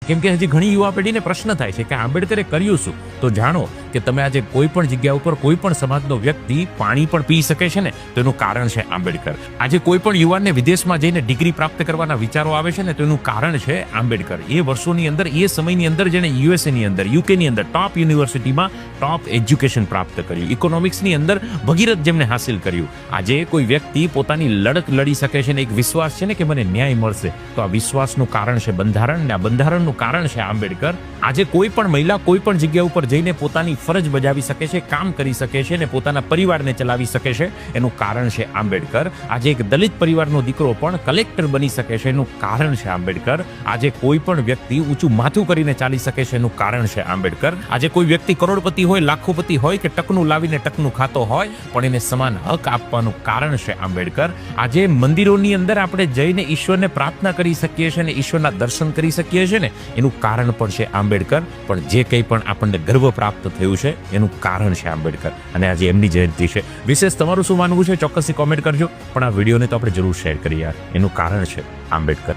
કેમ કે હજી ઘણી યુવા પેઢીને પ્રશ્ન થાય છે કે આંબેડકરે કર્યું શું? તો જાણો કે તમે આજે કોઈ પણ જગ્યા ઉપર કોઈ પણ સમાજનો વ્યક્તિ પાણી પણ પી શકે છે ને, તો એનું કારણ છે આંબેડકર. આજે કોઈ પણ યુવાનને વિદેશમાં જઈને ડિગ્રી પ્રાપ્ત કરવાના વિચારો આવે છે ને, તો એનું કારણ છે આંબેડકર. એ વર્ષોની અંદર, એ સમયની અંદર જેને યુએસએની અંદર, યુકેની અંદર ટોપ યુનિવર્સિટીમાં ટોપ એજ્યુકેશન પ્રાપ્ત કર્યું, ઇકોનોમિક્સની અંદર ભગીરથ જેમને હાસિલ કર્યું. આજે કોઈ વ્યક્તિ પોતાની લડત લડી શકે છે ને એક વિશ્વાસ છે ને કે મને ન્યાય મળશે, તો આ વિશ્વાસનું કારણ છે બંધારણ, ને આ બંધારણનું કારણ છે આંબેડકર. આજે કોઈ પણ મહિલા કોઈ પણ જગ્યા ઉપર જઈને પોતાની ફરજ બજાવી શકે છે, કામ કરી શકે છે ને પોતાના પરિવારને ચલાવી શકે છે, એનું કારણ છે આંબેડકર. આજે એક દલિત પરિવારનો દીકરો પણ કલેક્ટર બની શકે છે, એનું કારણ છે આંબેડકર. આજે કોઈ પણ વ્યક્તિ ઊંચું માથું કરીને ચાલી શકે છે, એનું કારણ છે આંબેડકર. આજે કોઈ વ્યક્તિ કરોડપતિ હોય, લાખોપતિ હોય કે ટકનું લાવીને ટકનું ખાતો હોય, પણ એને સમાન હક આપવાનું કારણ છે આંબેડકર. આજે મંદિરોની અંદર આપણે જઈને ઈશ્વરને પ્રાર્થના કરી શકીએ છીએ અને ઈશ્વરના દર્શન કરી શકીએ છીએ ને, એનું કારણ પણ છે આંબેડકર. પણ જે કંઈ પણ આપણને ગર્વ પ્રાપ્ત થયું છે એનું કારણ છે આંબેડકર. અને આજે એમની જયંતિ છે. વિશેષ તમારું શું માનવું છે ચોક્કસથી કોમેન્ટ કરજો, પણ આ વિડીયોને તો આપણે જરૂર શેર કરીએ યાર. એનું કારણ છે આંબેડકર.